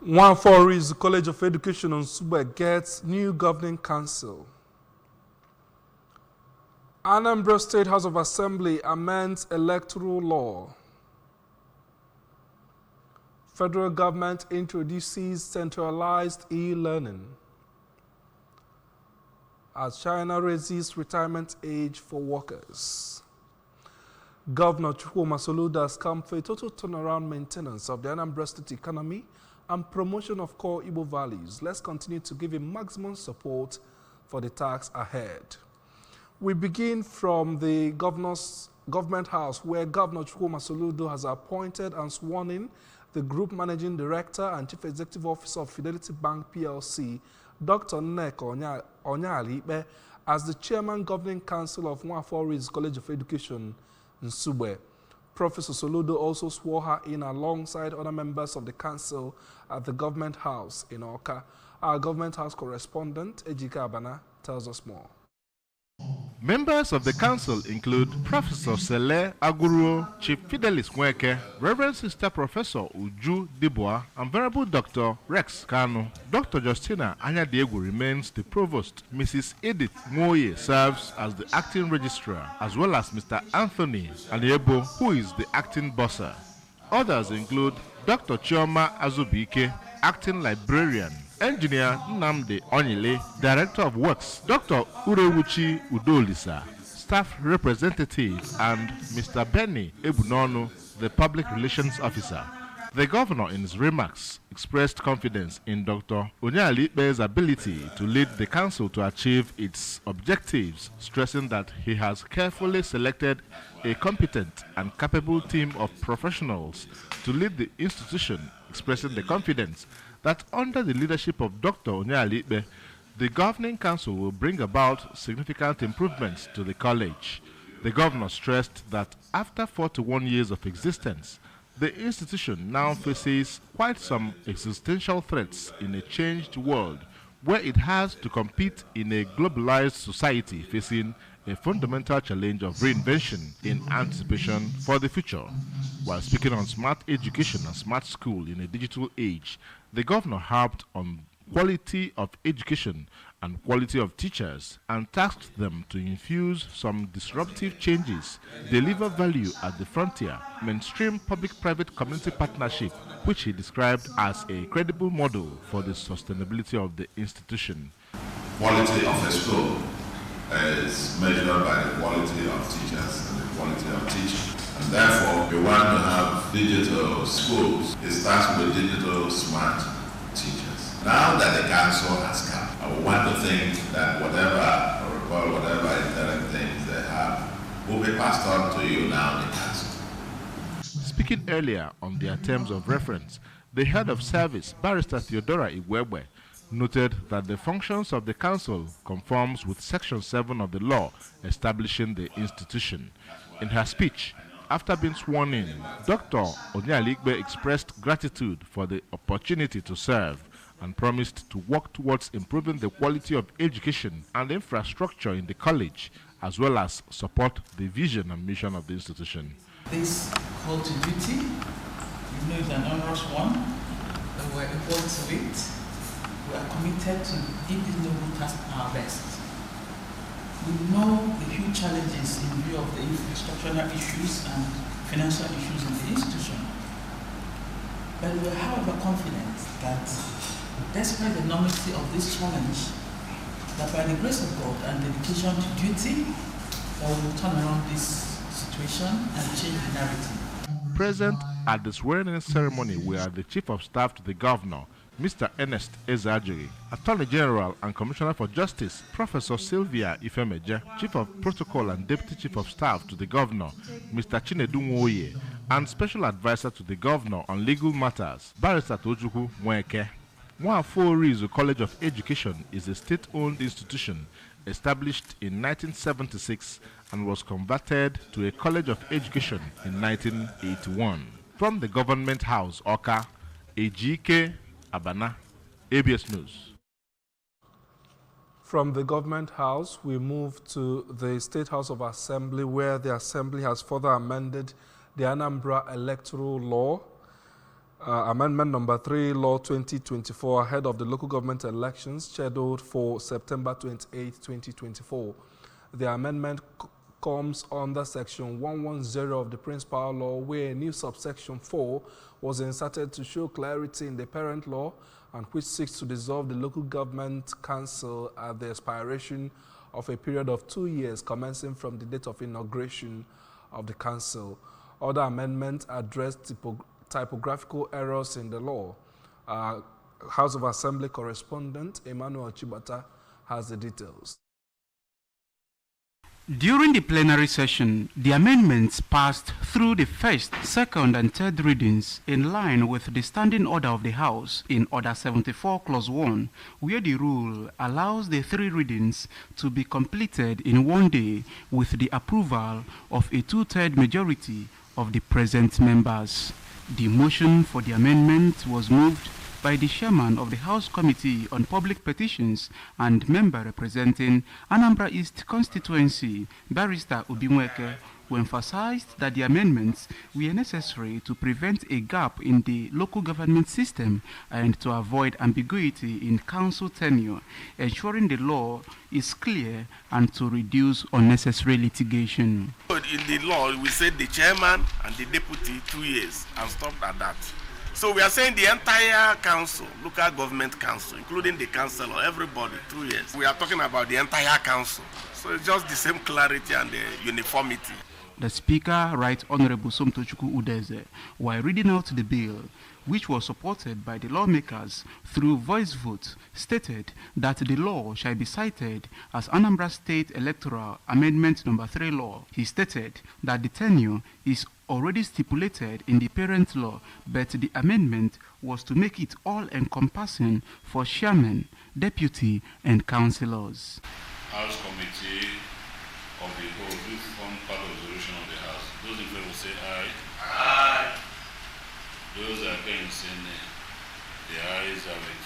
Nwafor College of Education on Nsugbe gets new governing council. Anambra State House of Assembly amends electoral law. Federal government introduces centralized e-learning. As China raises retirement age for workers. Governor Chukwuma Soludo has come for a total turnaround maintenance of the Anambra State economy and promotion of core Igbo values. Let's continue to give him maximum support for the task ahead. We begin from the government house, where Governor Chukwuma Soludo has appointed and sworn in the Group Managing Director and Chief Executive Officer of Fidelity Bank PLC, Dr. Nneka Onyeali-Ikpe, as the Chairman Governing Council of Nwafor College of Education in Nsugbe. Professor Soludo also swore her in alongside other members of the council at the government house in Awka. Our government house correspondent, Ejike Abana, tells us more. Members of the council include Professor Sele Aguru, Chief Fidelis Nweke, Reverend Sister Professor Uju Diboa, and Venerable Dr. Rex Kanu. Dr. Justina Anyadiegu remains the provost. Mrs. Edith Moye serves as the acting registrar, as well as Mr. Anthony Aniebo, who is the acting bursar. Others include Dr. Chioma Azubike, acting librarian, Engineer Nnamdi Onyile, Director of Works, Dr. Urewuchi Udolisa, Staff Representative, and Mr. Benny Ebunonu, the Public Relations Officer. The governor, in his remarks, expressed confidence in Dr. Onyeali-Ikpe's ability to lead the council to achieve its objectives, stressing that he has carefully selected a competent and capable team of professionals to lead the institution, expressing the confidence that under the leadership of Dr. Onyeali-Ikpe, the governing council will bring about significant improvements to the college. The governor stressed that after 41 years of existence, the institution now faces quite some existential threats in a changed world, where it has to compete in a globalized society facing a fundamental challenge of reinvention in anticipation for the future. While speaking on smart education and smart school in a digital age, the governor harped on quality of education and quality of teachers and tasked them to infuse some disruptive changes, deliver value at the frontier, mainstream public-private community partnership, which he described as a credible model for the sustainability of the institution. Quality of a school is measured by the quality of teachers and the quality of teaching. And therefore, we want to have digital schools. It starts with digital smart teachers. Now that the council has come, I want to think that whatever intelligent things they have will be passed on to you now in the council. Speaking earlier on their terms of reference, the head of service, Barrister Theodora Igwegwe, noted that the functions of the council conforms with Section 7 of the law establishing the institution. In her speech, after being sworn in, Dr. Onyeali-Ikpe expressed gratitude for the opportunity to serve and promised to work towards improving the quality of education and infrastructure in the college, as well as support the vision and mission of the institution. This call to duty, you know, is an onerous one, and we're equal to it. We are committed to give this noble task our best. We know the huge challenges in view of the infrastructural issues and financial issues in the institution. But we are, however, confident that despite the enormity of this challenge, that by the grace of God and dedication to duty, that we will turn around this situation and change the narrative. Present at the swearing-in ceremony were the Chief of Staff to the Governor, Mr. Ernest Ezajiri, Attorney General and Commissioner for Justice, Professor Sylvia Ifemeje, Chief of Protocol and Deputy Chief of Staff to the Governor, Mr. Chinedu Nwoye, and Special Advisor to the Governor on Legal Matters, Barrister Tochukwu Nweke. Nwafor College of Education is a state-owned institution established in 1976 and was converted to a College of Education in 1981. From the Government House, Awka, Ejike Abana, ABS News. From the government house, we move to the State House of Assembly, where the Assembly has further amended the Anambra electoral law. Amendment number 3, Law 2024, ahead of the local government elections scheduled for September 28, 2024. The amendment comes under Section 110 of the Principal Law, where a new subsection 4 was inserted to show clarity in the parent law and which seeks to dissolve the local government council at the expiration of a period of 2 years commencing from the date of inauguration of the council. Other amendments address typographical errors in the law. House of Assembly correspondent Emmanuel Chibata has the details. During the plenary session, the amendments passed through the first, second, and third readings in line with the standing order of the House in Order 74 Clause 1, where the rule allows the 3 readings to be completed in 1 day with the approval of a 2/3 majority of the present members. The motion for the amendment was moved by the chairman of the House Committee on Public Petitions and member representing Anambra East constituency, Barrister Ubinweke, who emphasized that the amendments were necessary to prevent a gap in the local government system and to avoid ambiguity in council tenure, ensuring the law is clear and to reduce unnecessary litigation. In the law, we said the chairman and the deputy 2 years and stuff like that. So we are saying the entire council, local government council, including the councillor, everybody, 2 years. We are talking about the entire council. So it's just the same clarity and the uniformity. The Speaker, Right Honorable Somtochukwu Udeze, while reading out the bill, which was supported by the lawmakers through voice vote, stated that the law shall be cited as Anambra State Electoral Amendment Number 3 law. He stated that the tenure is already stipulated in the parent law, but the amendment was to make it all-encompassing for chairman, deputy, and councillors. House Committee of the whole, who form part of the resolution of the House. Those in favor say aye. Aye. Those against say nay. The ayes have it.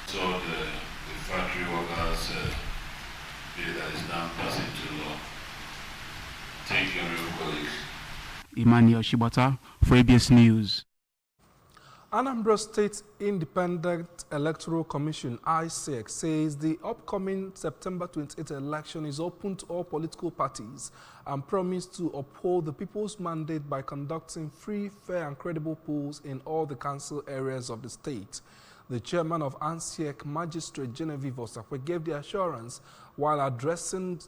So the factory workers bill that is now passing to law. Thank you, honorable colleagues. Emmanuel Shibata for ABS News. Anambra State Independent Electoral Commission, ISEC, says the upcoming September 28th election is open to all political parties and promised to uphold the people's mandate by conducting free, fair, and credible polls in all the council areas of the state. The chairman of ISEC, Magistrate Genevieve Osakwe, gave the assurance while addressing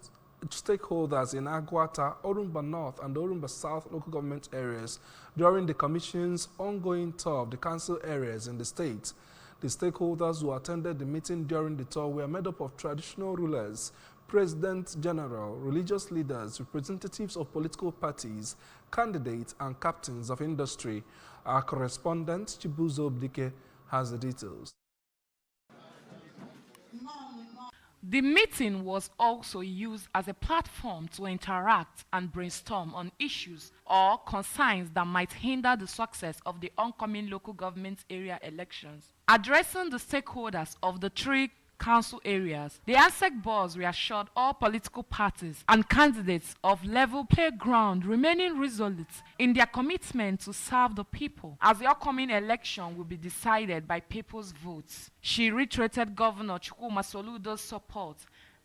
stakeholders in Aguata, Orumba North, and Orumba South local government areas during the Commission's ongoing tour of the council areas in the state. The stakeholders who attended the meeting during the tour were made up of traditional rulers, President General, religious leaders, representatives of political parties, candidates, and captains of industry. Our correspondent, Chibuzo Obdike, has the details. The meeting was also used as a platform to interact and brainstorm on issues or concerns that might hinder the success of the oncoming local government area elections. Addressing the stakeholders of the 3 council areas, the ASEC boss reassured all political parties and candidates of level playground remaining resolute in their commitment to serve the people, as the upcoming election will be decided by people's votes. She reiterated Governor Chukwuma Soludo's support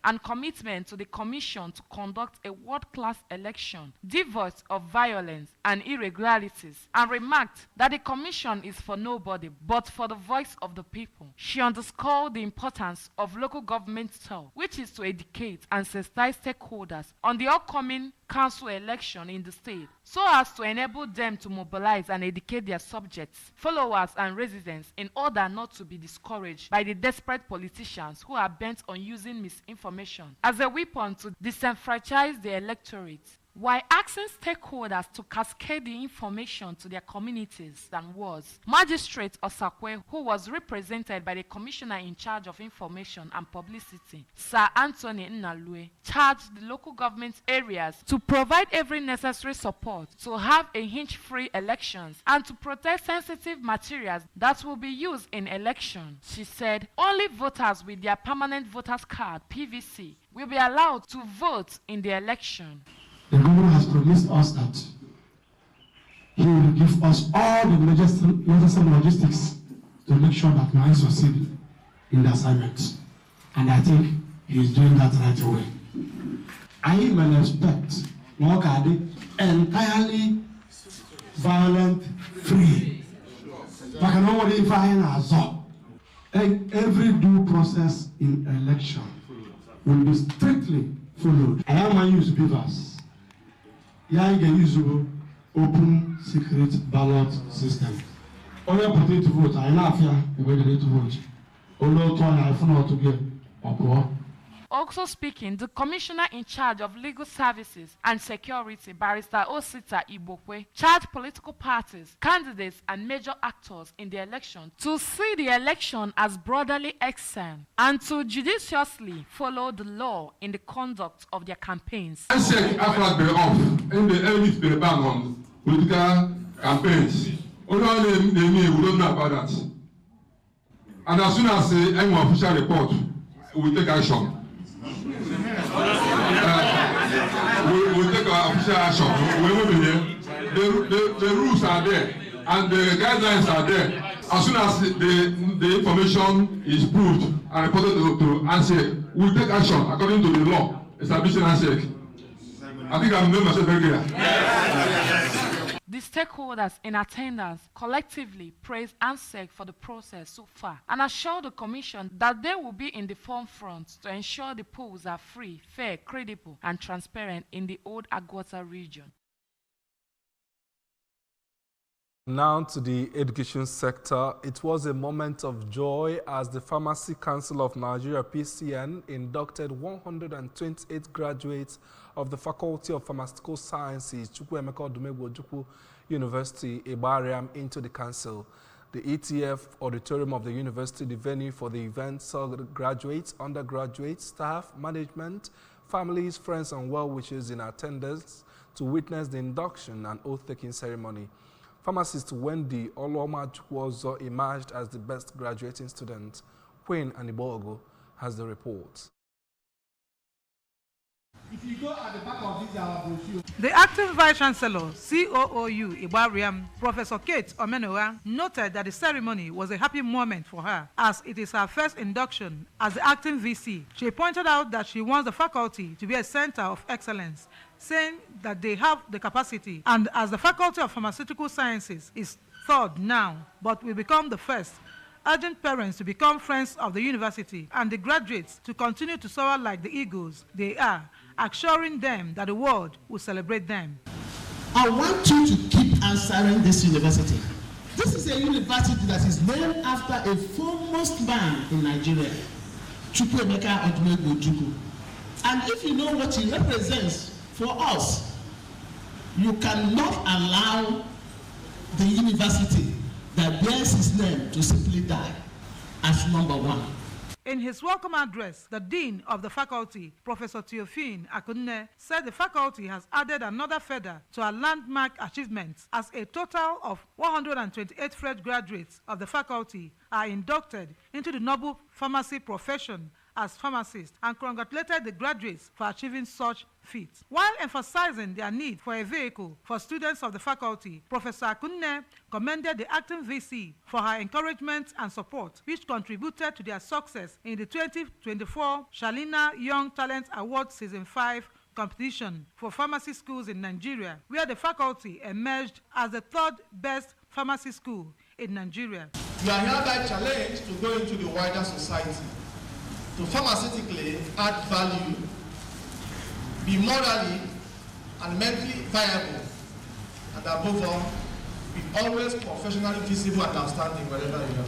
and commitment to the Commission to conduct a world-class election devoid of violence and irregularities, and remarked that the Commission is for nobody but for the voice of the people. She underscored the importance of local government tour, which is to educate and sensitize stakeholders on the upcoming council election in the state, so as to enable them to mobilize and educate their subjects, followers, and residents in order not to be discouraged by the desperate politicians who are bent on using misinformation as a weapon to disenfranchise the electorate. While asking stakeholders to cascade the information to their communities and wards, Magistrate Osakwe, who was represented by the Commissioner in charge of Information and Publicity, Sir Anthony Nnalue, charged the local government areas to provide every necessary support to have a hinge-free elections and to protect sensitive materials that will be used in election. She said only voters with their permanent voters card, PVC, will be allowed to vote in the election. The governor has promised us that he will give us all the necessary logistics to make sure that we succeed in the assignment. And I think he is doing that right away. I will expect Mwakadi entirely violent free. But I know what if I am. Every due process in election will be strictly followed. I am use beavers. Yeah, I can use open secret ballot system. Only opportunity to vote. I know if you're ready to vote. Only turn I found to get or Also speaking, the commissioner in charge of legal services and security, Barrister Osita Ibokwe, charged political parties, candidates, and major actors in the election to see the election as brotherly exam and to judiciously follow the law in the conduct of their campaigns. Handshake after the off and the enemies be banned on political campaigns. Only we don't know about that. And as soon as any official report, we take action. We take official action. We will be here. The rules are there and the guidelines are there. As soon as the information is proved and reported to ANSEC, we take action according to the law establishing ANSEC. I think I'm making myself very clear. The stakeholders in attendance collectively praised ANSEC for the process so far and assured the Commission that they will be in the forefront to ensure the polls are free, fair, credible, and transparent in the Old Agwata region. Now to the education sector. It was a moment of joy as the Pharmacy Council of Nigeria, PCN, inducted 128 graduates of the Faculty of Pharmaceutical Sciences, Chukwuemeka Odumegwu Ojukwu University, Igbariam, into the council. The ETF auditorium of the university, the venue for the event, saw the graduates, undergraduates, staff, management, families, friends, and well-wishers in attendance to witness the induction and oath-taking ceremony. Pharmacist Wendy Oluomachukwu emerged as the best graduating student. Queen Anibogo has the report. If you go at the back of this brochure. The acting Vice-Chancellor, COOU Igbariam, Professor Kate Omenowa, noted that the ceremony was a happy moment for her, as it is her first induction as the acting VC. She pointed out that she wants the faculty to be a center of excellence, saying that they have the capacity, and as the Faculty of Pharmaceutical Sciences is third now, but will become the first, urging parents to become friends of the university and the graduates to continue to soar like the eagles they are, assuring them that the world will celebrate them. I want you to keep answering this university. This is a university that is named after a foremost man in Nigeria, Chukwuemeka Odumegwu Ojukwu. And if you know what he represents for us, you cannot allow the university that bears his name to simply die as number one. In his welcome address, the Dean of the faculty, Professor Theophine Akunne, said the faculty has added another feather to our landmark achievements as a total of 128 fresh graduates of the faculty are inducted into the noble pharmacy profession as pharmacists, and congratulated the graduates for achieving such feats. While emphasizing their need for a vehicle for students of the faculty, Professor Akunne commended the acting VC for her encouragement and support, which contributed to their success in the 2024 Shalina Young Talent Award Season 5 competition for pharmacy schools in Nigeria, where the faculty emerged as the third best pharmacy school in Nigeria. You are hereby challenged to go into the wider society, to pharmaceutically add value, be morally and mentally viable, and above all, be always professionally visible and outstanding wherever you are.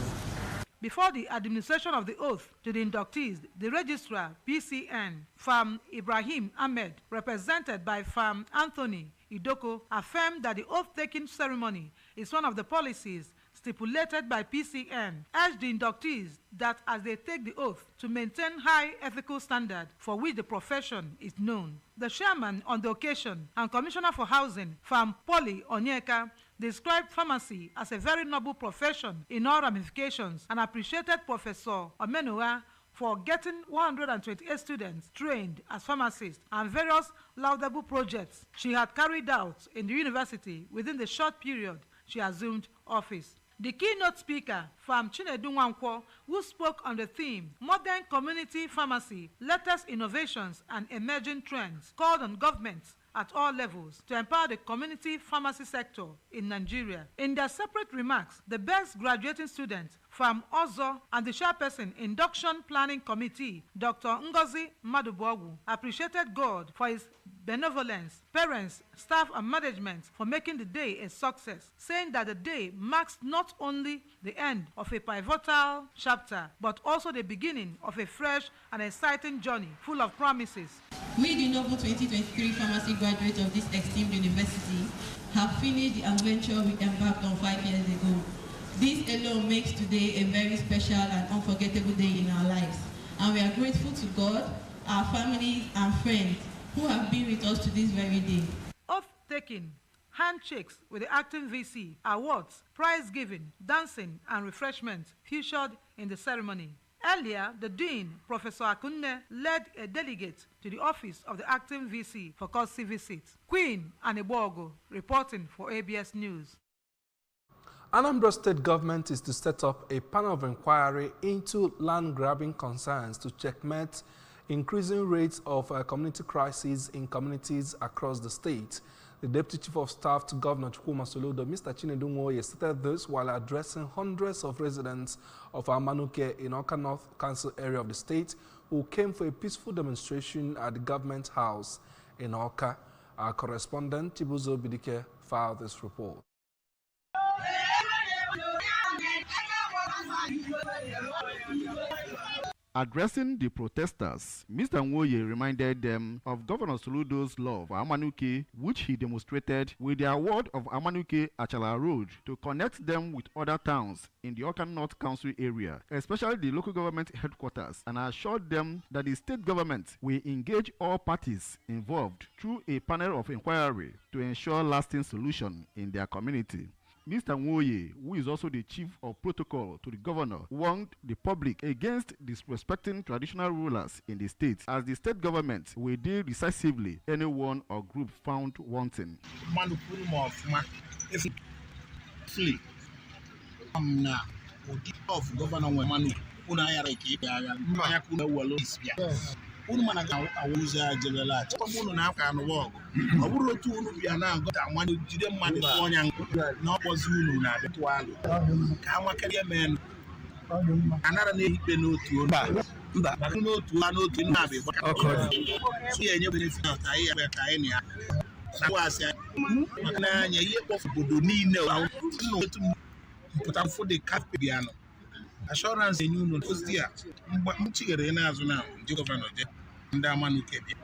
Before the administration of the oath to the inductees, the registrar, PCN, Farm Ibrahim Ahmed, represented by Farm Anthony Idoko, affirmed that the oath-taking ceremony is one of the policies stipulated by PCN, urged the inductees that as they take the oath to maintain high ethical standard for which the profession is known. The chairman on the occasion and commissioner for housing, Farm Polly Onyeka, described pharmacy as a very noble profession in all ramifications and appreciated Professor Omenowa for getting 128 students trained as pharmacists and various laudable projects she had carried out in the university within the short period she assumed office. The keynote speaker, Fam Chinedu Nwankwo, who spoke on the theme Modern Community Pharmacy, Latest Innovations and Emerging Trends, called on governments at all levels to empower the community pharmacy sector in Nigeria. In their separate remarks, the best graduating students from Ozo and the chairperson Induction Planning Committee, Dr. Ngozi Madubogu, appreciated God for his benevolence, parents, staff, and management for making the day a success, saying that the day marks not only the end of a pivotal chapter, but also the beginning of a fresh and exciting journey full of promises. We, the noble 2023 pharmacy graduates of this esteemed university, have finished the adventure we embarked on 5 years ago. This alone makes today a very special and unforgettable day in our lives. And we are grateful to God, our families, and friends who have been with us to this very day. Oath-taking, handshakes with the acting VC, awards, prize giving, dancing, and refreshment featured in the ceremony. Earlier, the Dean, Professor Akunne, led a delegate to the office of the acting VC for courtesy visit. Queen Anebogo reporting for ABS News. Anambra State government is to set up a panel of inquiry into land grabbing concerns to checkmate increasing rates of community crises in communities across the state. The Deputy Chief of Staff to Governor Chukwuma Soludo, Mr. Chinedu Nwoye, stated this while addressing hundreds of residents of Amanuke in Awka North Council area of the state who came for a peaceful demonstration at the government house in Awka. Our correspondent, Chibuzo Bidike, filed this report. Addressing the protesters, Mr. Nwoye reminded them of Governor Soludo's love for Amanuke, which he demonstrated with the award of Amanuke Achala Road to connect them with other towns in the Awka North Council area, especially the local government headquarters, and assured them that the state government will engage all parties involved through a panel of inquiry to ensure lasting solution in their community. Mr. Nwoye, who is also the chief of protocol to the governor, warned the public against disrespecting traditional rulers in the state, as the state government will deal decisively anyone or group found wanting. Unu mana awuza jebelat unu na aka anu work oburu otu unu bia na agota amani jide mmadu onya na opozi unu na betu alu ka anwakere men anara na ehikpe n'otu mba n'otu na be so ye nye benefit ayi ya ka ayi ya na wasi na anya ihe kpofu bodo niile unu otu pụta for the cap bia no assurance enyu no postia mchigere na azu na ndi governor je ndi Amanuke bia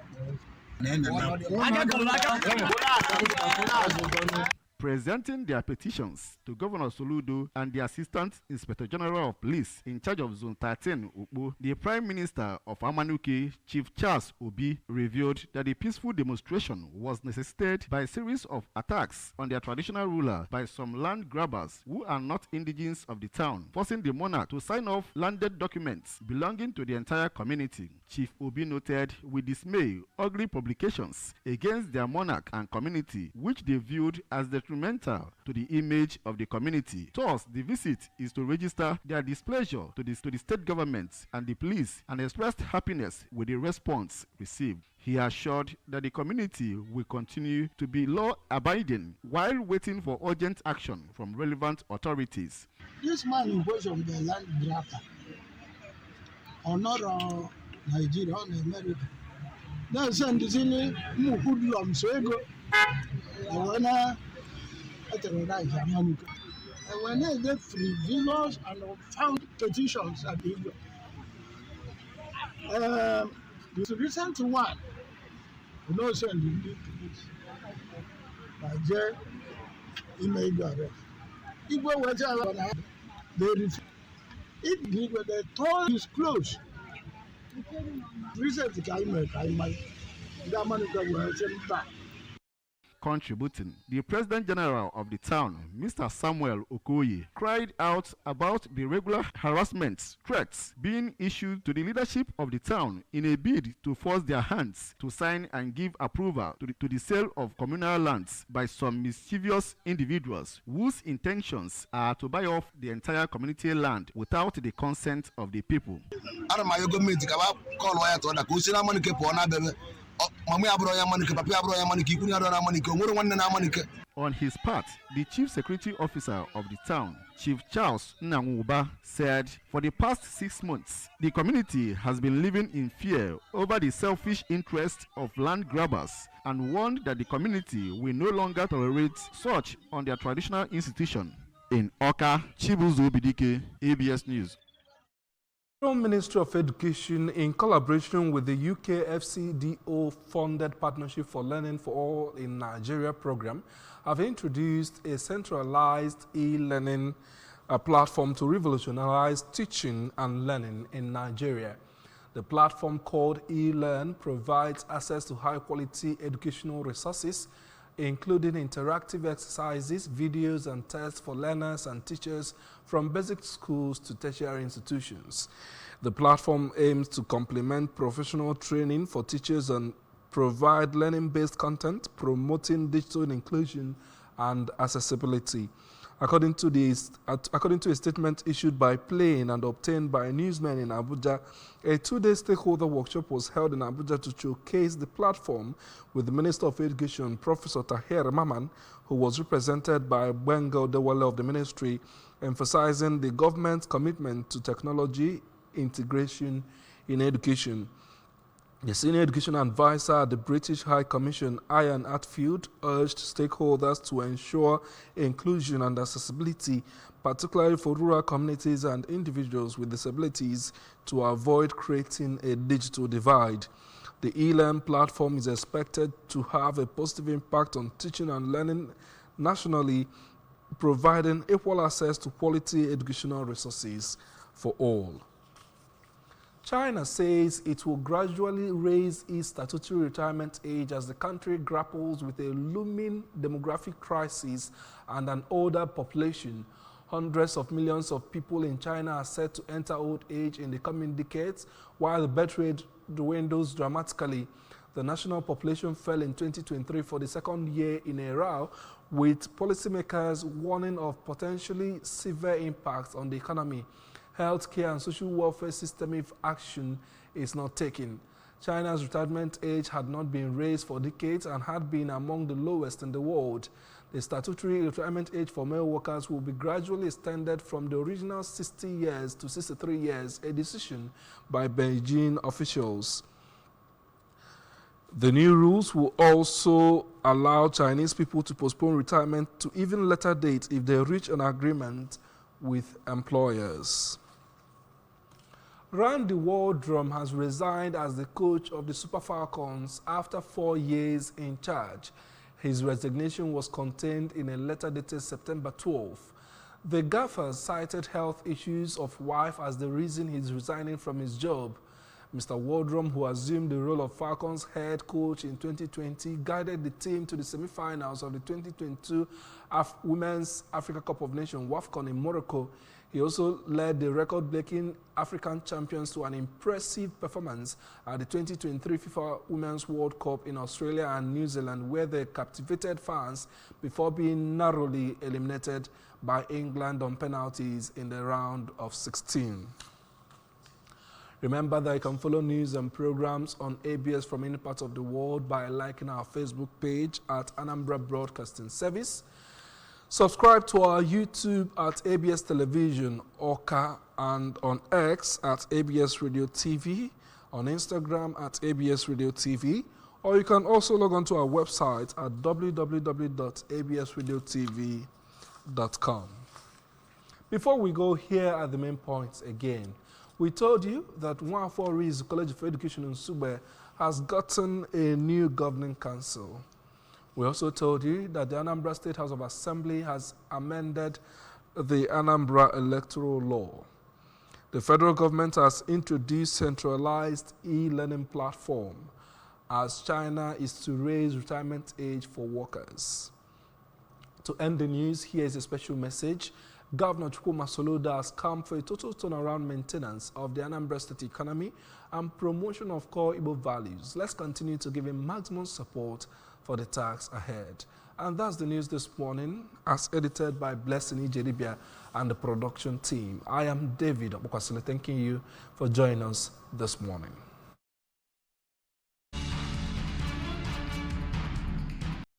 Presenting their petitions to Governor Soludo and the Assistant Inspector General of Police in charge of Zone 13, Ukpo, the Prime Minister of Amanuke, Chief Charles Obi, revealed that the peaceful demonstration was necessitated by a series of attacks on their traditional ruler by some land grabbers who are not indigenes of the town, forcing the monarch to sign off landed documents belonging to the entire community. Chief Obi noted with dismay ugly publications against their monarch and community, which they viewed as detrimental to the image of the community. Thus, the visit is to register their displeasure to the state government and the police and expressed happiness with the response received. He assured that the community will continue to be law-abiding while waiting for urgent action from relevant authorities. This man in question of the land grabber, or not Nigeria, or America, they send this in Muhudlam Swego, and when I terrorize Amanuke. And when they get frivolous and found petitions at the this recent one, you know, send the police. By jail, he made the arrest. If we were to they refused. If the toll is closed, recently, the Amanuke will send back. contributing. The President General of the town, Mr. Samuel Okoye, cried out about the regular harassment threats being issued to the leadership of the town in a bid to force their hands to sign and give approval to the sale of communal lands by some mischievous individuals whose intentions are to buy off the entire community land without the consent of the people. On his part, the Chief Security Officer of the town, Chief Charles Nanguba, said for the past 6 months, the community has been living in fear over the selfish interests of land grabbers and warned that the community will no longer tolerate such on their traditional institution. In Oka, Chibuzo Bidike, ABS News. The Ministry of Education, in collaboration with the UK FCDO-funded Partnership for Learning for All in Nigeria program, have introduced a centralized e-learning platform to revolutionize teaching and learning in Nigeria. The platform, called eLearn, provides access to high-quality educational resources, including interactive exercises, videos, and tests for learners and teachers from basic schools to tertiary institutions. The platform aims to complement professional training for teachers and provide learning-based content, promoting digital inclusion and accessibility. According to a statement issued by Plain and obtained by newsmen in Abuja, a two-day stakeholder workshop was held in Abuja to showcase the platform with the Minister of Education, Professor Tahir Maman, who was represented by Bengal Dewale of the ministry, emphasizing the government's commitment to technology integration in education. The senior education advisor at the British High Commission, Ian Atfield, urged stakeholders to ensure inclusion and accessibility, particularly for rural communities and individuals with disabilities, to avoid creating a digital divide. The eLearn platform is expected to have a positive impact on teaching and learning nationally, providing equal access to quality educational resources for all. China says it will gradually raise its statutory retirement age as the country grapples with a looming demographic crisis and an older population. Hundreds of millions of people in China are set to enter old age in the coming decades, while the birth rate dwindles dramatically. The national population fell in 2023 for the second year in a row, with policymakers warning of potentially severe impacts on the economy, healthcare and social welfare system if action is not taken. China's retirement age had not been raised for decades and had been among the lowest in the world. The statutory retirement age for male workers will be gradually extended from the original 60 years to 63 years, a decision by Beijing officials. The new rules will also allow Chinese people to postpone retirement to even later dates if they reach an agreement with employers. Randy Waldrum has resigned as the coach of the Super Falcons after 4 years in charge. His resignation was contained in a letter dated September 12. The gaffer cited health issues of wife as the reason he's resigning from his job. Mr. Waldrum, who assumed the role of Falcons head coach in 2020, guided the team to the semi-finals of the 2022 Women's Africa Cup of Nations WAFCON in Morocco. He also led the record-breaking African champions to an impressive performance at the 2023 FIFA Women's World Cup in Australia and New Zealand, where they captivated fans before being narrowly eliminated by England on penalties in the round of 16. Remember that you can follow news and programs on ABS from any part of the world by liking our Facebook page at Anambra Broadcasting Service. Subscribe to our YouTube at ABS Television, Oka, and on X at ABS Radio TV, on Instagram at ABS Radio TV, or you can also log on to our website at www.absradiotv.com. Before we go, here are the main points again. We told you that Nwafo Orizu College of Education in Nsugbe has gotten a new governing council. We also told you that the Anambra State House of Assembly has amended the Anambra Electoral Law. The federal government has introduced centralized e-learning platform. as China is to raise retirement age for workers. To end the news, here is a special message. Governor Chukwuma Soludo has come for a total turnaround maintenance of the Anambra State economy and promotion of core Igbo values. Let's continue to give him maximum support for the task ahead. And that's the news this morning, as edited by Blessing Ijeribia and the production team. I am David Obukwasile, thanking you for joining us this morning.